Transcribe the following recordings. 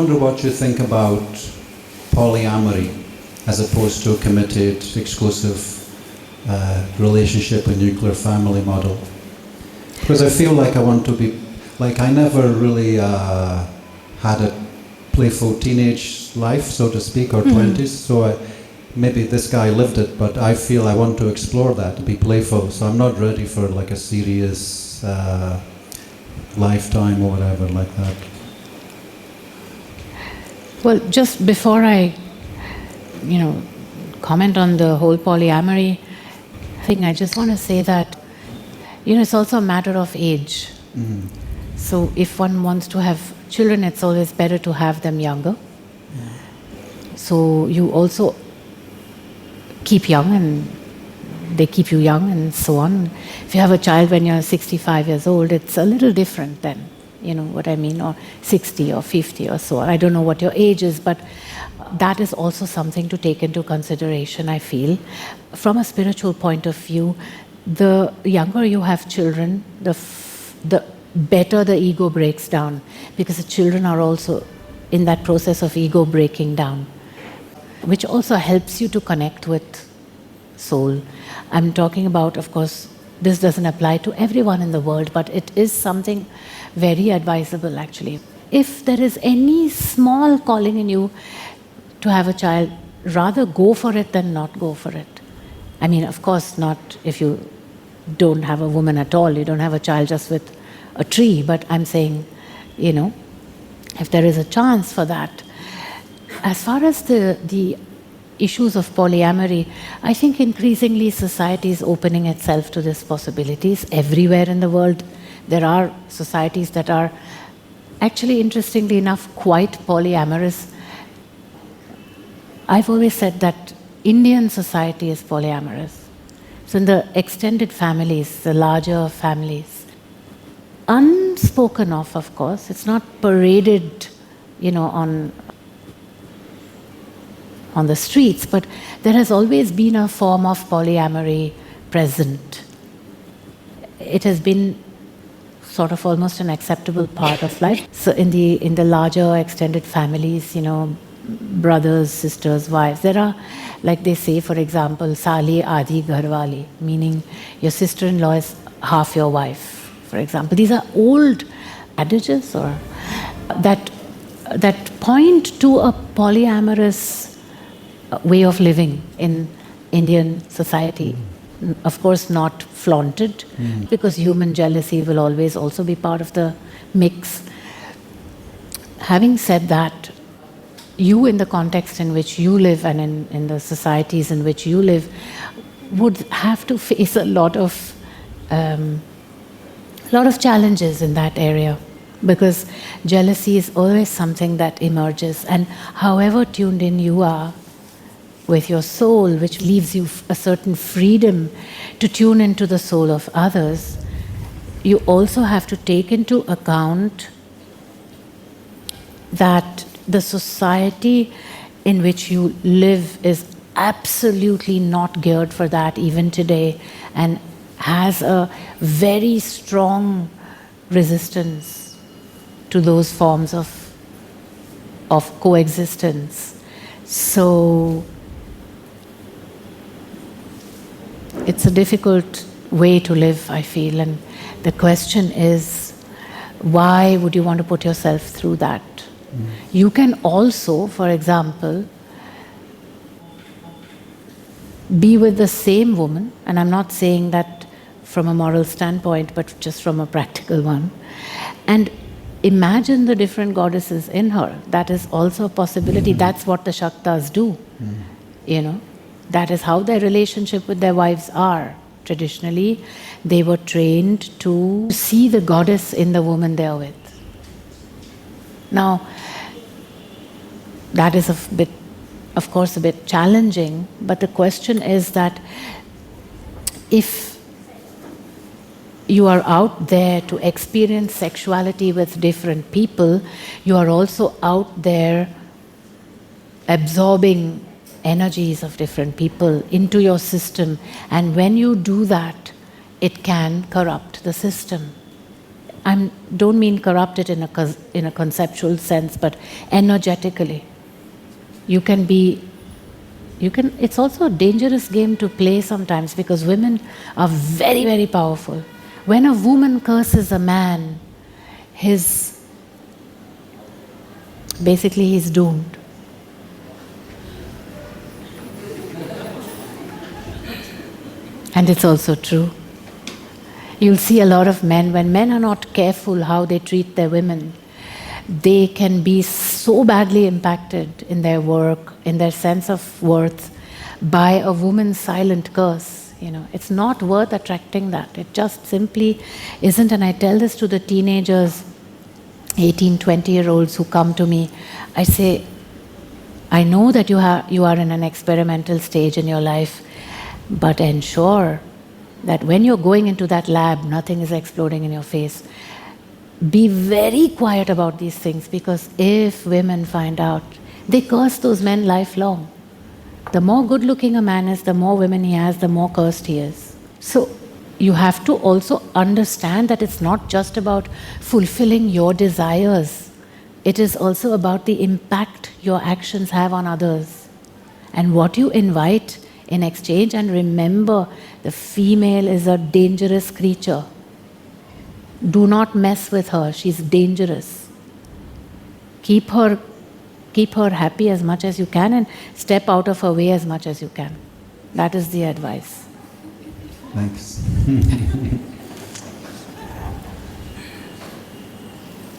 wonder what you think about polyamory as opposed to a committed, exclusive relationship, a nuclear family model. Because I feel like I want to be, like I never really had a playful teenage life, so to speak, or 20s, so maybe this guy lived it, but I feel I want to explore that, to be playful, so I'm not ready for like a serious lifetime or whatever like that. Well, just before I, comment on the whole polyamory thing, I just want to say that, it's also a matter of age. Mm-hmm. So if one wants to have children, it's always better to have them younger. So you also keep young and they keep you young and so on. If you have a child when you're 65 years old, it's a little different then, you know what I mean, or 60 or 50 or so on. I don't know what your age is, but that is also something to take into consideration, I feel. From a spiritual point of view, the younger you have children, the better the ego breaks down, because the children are also in that process of ego breaking down, which also helps you to connect with soul. I'm talking about, of course, this doesn't apply to everyone in the world, but it is something very advisable actually. If there is any small calling in you to have a child, rather go for it than not go for it. I mean, of course, not if you don't have a woman at all, you don't have a child just with a tree, but I'm saying, if there is a chance for that. As far as the issues of polyamory, I think increasingly society is opening itself to these possibilities. Everywhere in the world, there are societies that are actually, interestingly enough, quite polyamorous. I've always said that Indian society is polyamorous. So in the extended families, the larger families, unspoken of course, it's not paraded, on the streets, but there has always been a form of polyamory present. It has been sort of almost an acceptable part of life. So in the larger extended families, brothers, sisters, wives, there are, like they say, for example, Sali Adi Gharwali, meaning your sister-in-law is half your wife, for example. These are old adages or that point to a polyamorous way of living in Indian society. Of course, not flaunted, because human jealousy will always also be part of the mix. Having said that, you, in the context in which you live and in the societies in which you live, would have to face a lot of challenges in that area, because jealousy is always something that emerges, and however tuned in you are with your soul, which leaves you a certain freedom to tune into the soul of others, you also have to take into account that the society in which you live is absolutely not geared for that even today, and has a very strong resistance to those forms of coexistence. So it's a difficult way to live, I feel, and the question is, why would you want to put yourself through that? You can also, for example, be with the same woman, and I'm not saying that from a moral standpoint, but just from a practical one, and imagine the different goddesses in her. That is also a possibility. That's what the Shaktas do. That is how their relationship with their wives are. Traditionally, they were trained to see the goddess in the woman they are with. Now, that is of course, a bit challenging, but the question is that if you are out there to experience sexuality with different people, you are also out there absorbing energies of different people into your system, and when you do that, it can corrupt the system. I don't mean corrupted in a conceptual sense, but energetically. It's also a dangerous game to play sometimes because women are very, very powerful. When a woman curses a man, basically he's doomed. And it's also true. You'll see a lot of men, when men are not careful how they treat their women, they can be so badly impacted in their work, in their sense of worth, by a woman's silent curse. It's not worth attracting that. It just simply isn't. And I tell this to the teenagers, 18, 20-year-olds who come to me. I say, I know that you are in an experimental stage in your life, but ensure that when you're going into that lab, nothing is exploding in your face. Be very quiet about these things, because if women find out, they curse those men lifelong. The more good-looking a man is, the more women he has, the more cursed he is. So you have to also understand that it's not just about fulfilling your desires. It is also about the impact your actions have on others and what you invite in exchange. And remember, the female is a dangerous creature. Do not mess with her. She's dangerous. Keep her happy as much as you can and step out of her way as much as you can. That is the advice. Thanks.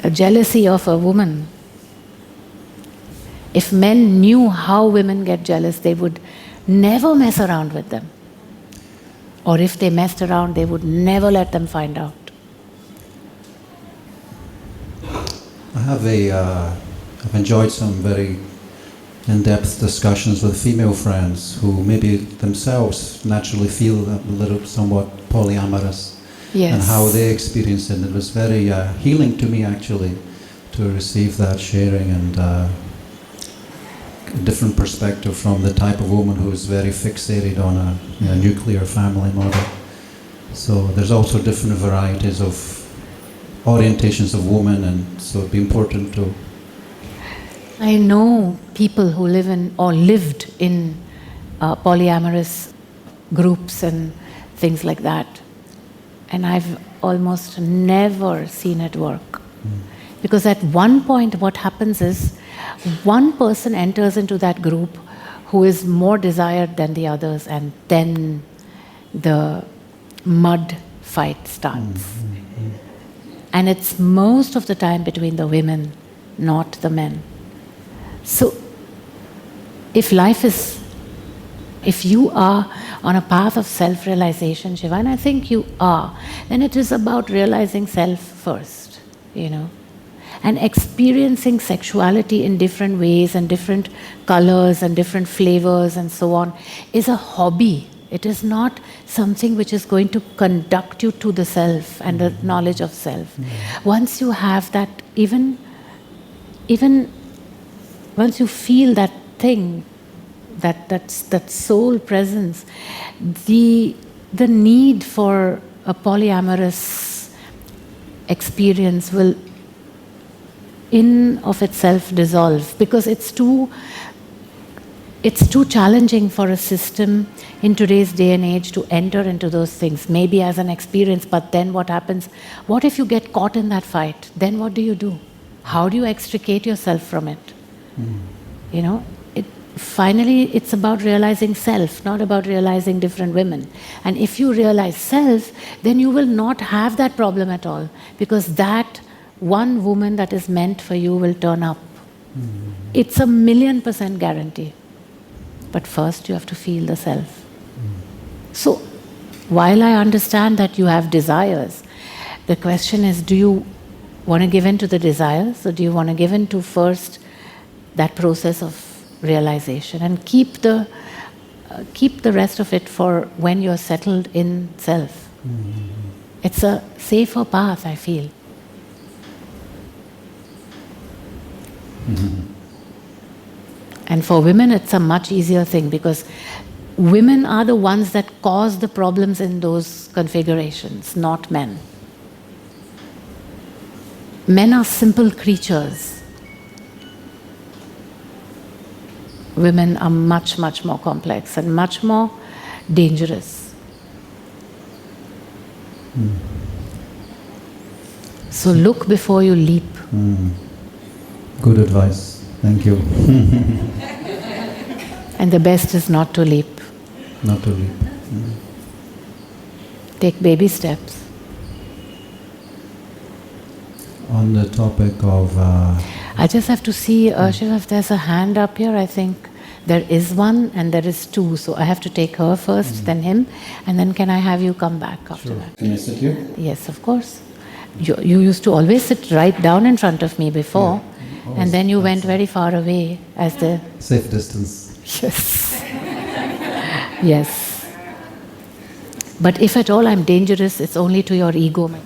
A jealousy of a woman. If men knew how women get jealous, they would never mess around with them. Or if they messed around, they would never let them find out. I've enjoyed some very in-depth discussions with female friends who maybe themselves naturally feel a little somewhat polyamorous. Yes. And how they experience it. And it was very healing to me, actually, to receive that sharing and a different perspective from the type of woman who's very fixated on a nuclear family model. So there's also different varieties of orientations of women, and so it'd be important to... I know people who live in or lived in polyamorous groups and things like that. And I've almost never seen it work. Because at one point what happens is, one person enters into that group who is more desired than the others, and then the mud fight starts. And it's most of the time between the women, not the men. So if you are on a path of self-realization, Shiva, and I think you are, then it is about realizing self first, and experiencing sexuality in different ways and different colors and different flavors and so on is a hobby. It is not something which is going to conduct you to the self and the knowledge of self. Once you have that, even once you feel that thing, that soul presence, the need for a polyamorous experience will in of itself dissolve, because it's too challenging for a system in today's day and age to enter into those things, maybe as an experience, but then what happens? What if you get caught in that fight? Then what do you do? How do you extricate yourself from it? Finally, it's about realizing self, not about realizing different women. And if you realize self, then you will not have that problem at all, because that one woman that is meant for you will turn up. It's 1,000,000% guarantee. But first you have to feel the self. So, while I understand that you have desires, the question is, do you want to give in to the desires, or do you want to give in to first that process of realization and keep the rest of it for when you're settled in self? It's a safer path, I feel. And for women, it's a much easier thing, because women are the ones that cause the problems in those configurations, not men. Men are simple creatures. Women are much, much more complex and much more dangerous. So look before you leap. Good advice. Thank you. And the best is not to leap. Not to leap. Take baby steps. On the topic of... I just have to see, Shiva, if there's a hand up here. I think there is one and there is two. So I have to take her first, then him. And then can I have you come back after that? Can I sit here? Yes, of course. You used to always sit right down in front of me before. Yeah, and then you went very far away as the... Safe distance. Yes. Yes. But if at all I'm dangerous, it's only to your ego, my